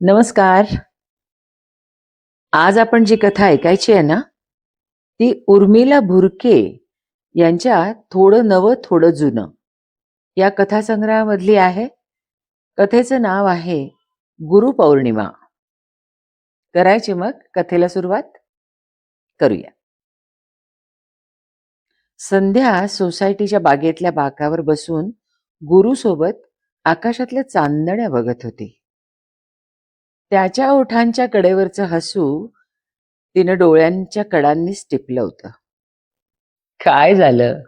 नमस्कार. आज आपण जी कथा ऐकायची आहे ना, ती उर्मिला भुरके यांच्या थोडं नवं थोडं जुनं या कथासंग्रहामधली आहे. कथेचं नाव आहे गुरुपौर्णिमा. करायची मग कथेला सुरुवात? करूया. संध्या सोसायटीच्या बागेतल्या बाकावर बसून गुरुसोबत आकाशातल्या चांदण्या बघत होती. त्याच्या ओठांच्या कडेवरचं हसू तिनं डोळ्यांच्या कडांनीच टिपलं होतं. काय झालं?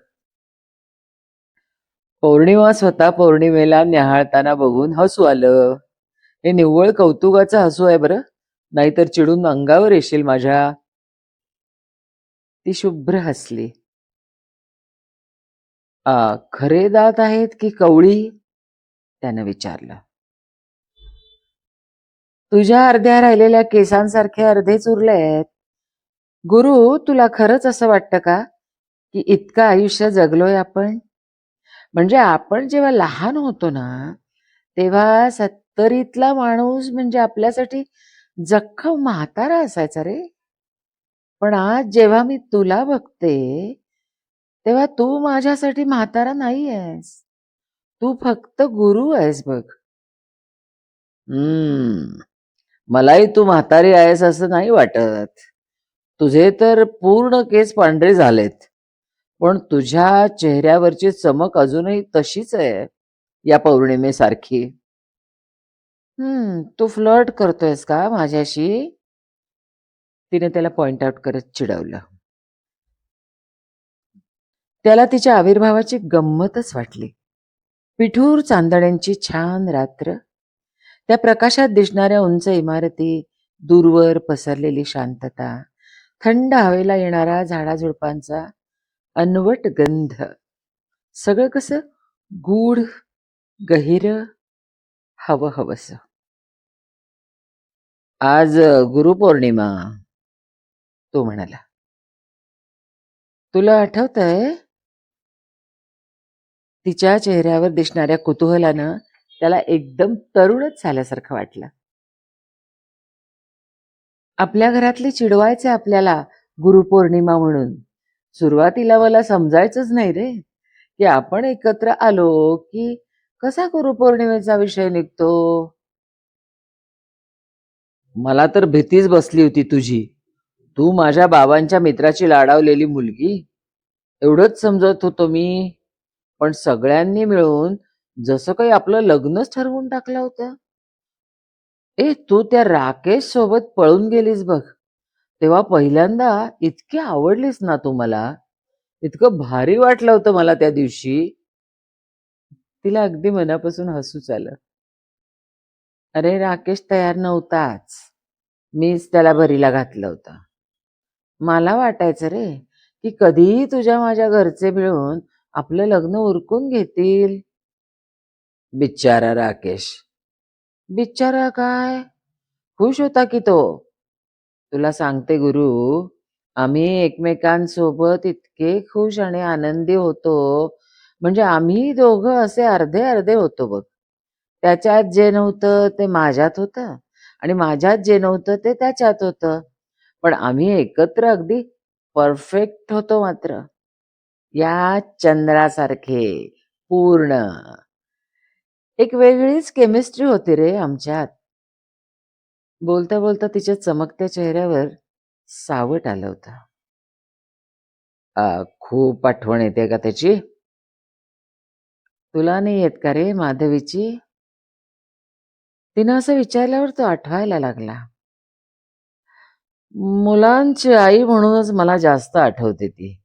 पौर्णिमा स्वतः पौर्णिमेला न्याहाळताना बघून हसू आलं. हे निव्वळ कौतुकाचं हसू आहे बरं, नाहीतर चिडून अंगावर येशील माझ्या. ती शुभ्र हसली. खरे दात आहेत की कवळी? त्यानं विचारलं. तुझ्या अर्ध्या राहिलेल्या केसांसारखे अर्धेच उरलेत. गुरु, तुला खरंच असं वाटतं का की इतकं आयुष्य जगलोय आपण? म्हणजे आपण जेव्हा लहान होतो ना, तेव्हा 70तला माणूस म्हणजे आपल्यासाठी जख्खम म्हातारा असायचा रे. पण आज जेव्हा मी तुला बघते, तेव्हा तू माझ्यासाठी म्हातारा नाही आहेस. तू फक्त गुरु आहेस बघ. हम्म. मलाही तू म्हातारी आहेस असं नाही वाटत. तुझे तर पूर्ण केस पांढरे झालेत. पण तुझ्या चेहऱ्यावरची चमक अजूनही तशीच आहे, या पौर्णिमेसारखी. तू फ्लर्ट करतोयस का माझ्याशी? तिने त्याला पॉइंट आउट करत चिडवलं. त्याला तिच्या आविर्भावाची गंमतच वाटली. पिठूर चांदण्यांची छान रात्र, त्या प्रकाशात दिसणाऱ्या उंच इमारती, दूरवर पसरलेली शांतता, थंड हवेला येणारा झाडाझुडपांचा अनवट गंध, सगळं कसं गूढ, गहिर, हवं हवस. आज गुरुपौर्णिमा, तो म्हणाला. तुला आठवतंय? तिच्या चेहऱ्यावर दिसणाऱ्या कुतूहलानं त्याला एकदम तरुणच झाल्यासारखं वाटलं. आपल्या घरातले चिडवायचे आपल्याला गुरुपौर्णिमा म्हणून. सुरुवातीला मला समजायचंच नाही रे, की आपण एकत्र आलो की कसा गुरुपौर्णिमेचा विषय निघतो. मला तर भीतीच बसली होती तुझी. तू माझ्या बाबांच्या मित्राची लाडावलेली मुलगी एवढंच समजत होतो मी. पण सगळ्यांनी मिळून जसं काही आपलं लग्नच ठरवून टाकलं होतं. तू त्या राकेश सोबत पळून गेलीस बघ, तेव्हा पहिल्यांदा इतकी आवडलीस ना तू मला. इतकं भारी वाटलं होतं मला त्या दिवशी. तिला अगदी मनापासून हसूच आलं. अरे राकेश तयार नव्हताच, मीच त्याला भरीला घातलं होतं. मला वाटायचं रे, की कधी तुझ्या माझ्या घरचे मिळून आपलं लग्न उरकून घेतील. बिचारा राकेश. बिचारा काय, खुश होता की तो. तुला सांगते गुरु, आम्ही एकमेकांसोबत इतके खुश आणि आनंदी होतो, म्हणजे आम्ही दोघं असे अर्धे अर्धे होतो बघ. त्याच्यात जे नव्हतं ते माझ्यात होतं आणि माझ्यात जे नव्हतं ते त्याच्यात होतं. पण आम्ही एकत्र अगदी परफेक्ट होतो मात्र. या चंद्रासारखे पूर्ण. एक वेगळीच केमिस्ट्री होती रे आमच्यात. बोलता बोलता तिच्या चमकत्या चेहऱ्यावर सावट आलं होतं. खूप आठवण येते का त्याची? तुला नाही येत का रे माधवीची? तिनं असं विचारल्यावर तो आठवायला लागला. मुलांची आई म्हणूनच मला जास्त आठवते ती.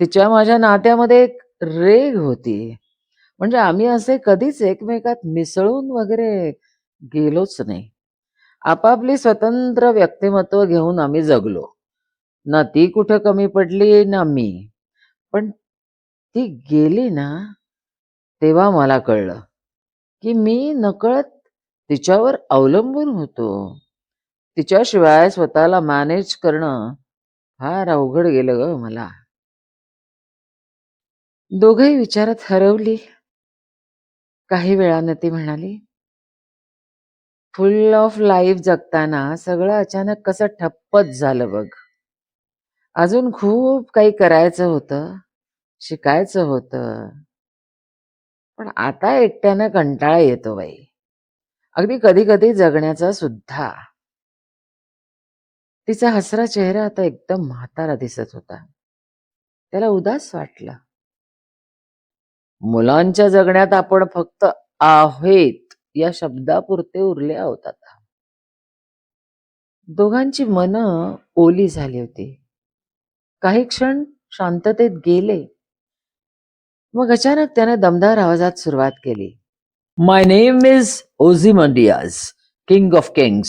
तिच्या माझ्या नात्यामध्ये एक रेघ होती. म्हणजे आम्ही असे कधीच एकमेकात मिसळून वगैरे गेलोच नाही. आपापली स्वतंत्र व्यक्तिमत्व घेऊन आम्ही जगलो. ना ती कुठं कमी पडली ना मी. पण ती गेली ना, तेव्हा मला कळलं की मी नकळत तिच्यावर अवलंबून होतो. तिच्याशिवाय स्वतःला मॅनेज करणं फार अवघड गेलं ग मला. दोघंही विचारात हरवली. काही वेळानं ती म्हणाली, फुल ऑफ लाईफ जगताना सगळं अचानक कसं ठप्पच झालं बघ. अजून खूप काही करायचं होतं, शिकायचं होतं. पण आता एकट्यानं कंटाळा येतो बाई. अगदी कधी-कधी जगण्याचा सुद्धा. तिचा हसरा चेहरा आता एकदम म्हातारा दिसत होता. त्याला उदास वाटलं. मुलांच्या जगण्यात आपण फक्त आहेत या शब्दापुरते उरले आहोत आता. दोघांची मनं ओली झाली होती. काही क्षण शांततेत गेले. मग अचानक त्याने दमदार आवाजात सुरुवात केली. My name is Ozymandias, King of Kings.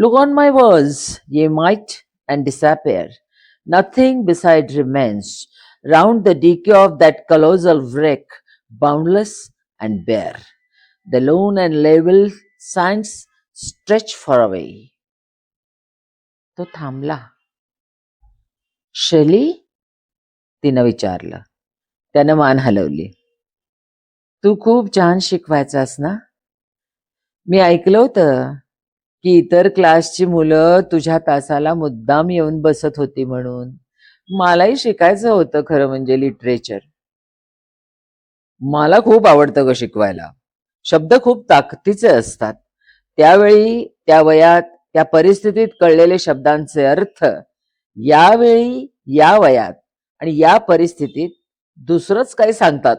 Look on my words, ye might and disappear. Nothing beside remains. Round the decay of that colossal wreck, boundless and bare. The lone and level sands stretch far away. तो थांबला. शेली? तिनं विचारलं. त्यानं मान हलवली. तू खूप छान शिकवायचास ना? मी ऐकलं होतं की इतर क्लासची मुलं तुझ्या तासाला मुद्दाम येऊन बसत होती म्हणून. मलाही शिकायचं होतं खरं म्हणजे लिटरेचर. मला खूप आवडतं ग शिकवायला. शब्द खूप ताकदीचे असतात. त्यावेळी, त्या वयात, त्या परिस्थितीत कळलेले शब्दांचे अर्थ यावेळी, या वयात आणि या परिस्थितीत दुसरंच काही सांगतात.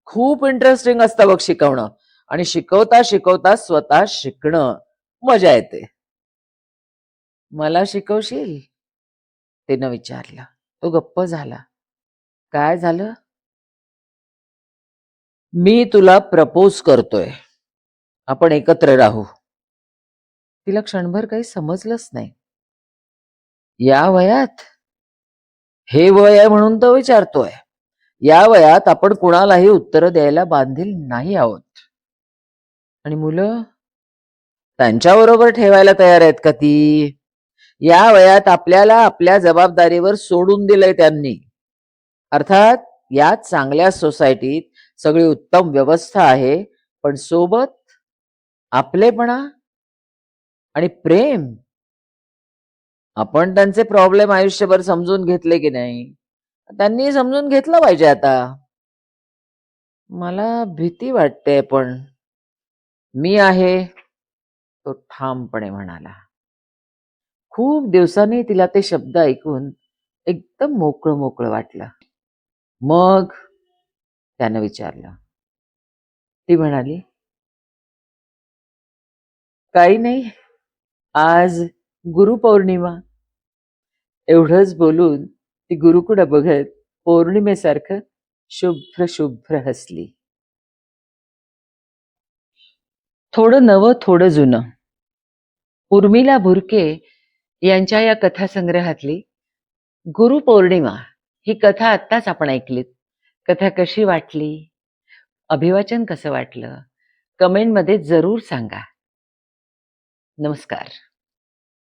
खूप इंटरेस्टिंग असतं बघ शिकवणं. आणि शिकवता शिकवता स्वतः शिकणं मजा येते. मला शिकवशील? तिनं विचारलं. तो गप्प झाला. काय झालं? मी तुला प्रपोज करतोय. आपण एकत्र राहू. तिला क्षणभर काही समजलंच नाही. या वयात? हे वय आहे म्हणून तो विचारतोय. या वयात आपण कुणालाही उत्तर द्यायला बांधील नाही आहोत. आणि मुलं? त्यांच्याबरोबर ठेवायला तयार आहेत का ती? या वयात आपल्याला आपल्या जबाबदारीवर सोडून दिलंय त्यांनी. अर्थात या चांगल्या सोसायटीत सगळी उत्तम व्यवस्था आहे, पण सोबत आपलेपणा आणि प्रेम. आपण त्यांचे प्रॉब्लेम आयुष्यभर समजून घेतले की नाही? त्यांनी समजून घेतलं पाहिजे आता. मला भीती वाटते पण. मी आहे, तो ठामपणे म्हणाला. खूप दिवसांनी तिला ते शब्द ऐकून एकदम मोकळं मोकळं वाटलं. मग? त्यानं विचारलं. ती म्हणाली, काही नाही, आज गुरुपौर्णिमा. एवढंच बोलून ती गुरुकडं बघत पौर्णिमेसारखं शुभ्र शुभ्र हसली. थोडं नवं, थोडं जुनं. उर्मिला भुरके यांच्या या कथासंग्रहातली गुरुपौर्णिमा ही कथा आत्ताच आपण ऐकलीत. कथा कशी वाटली? अभिवाचन कसं वाटलं? कमेंटमध्ये जरूर सांगा. नमस्कार.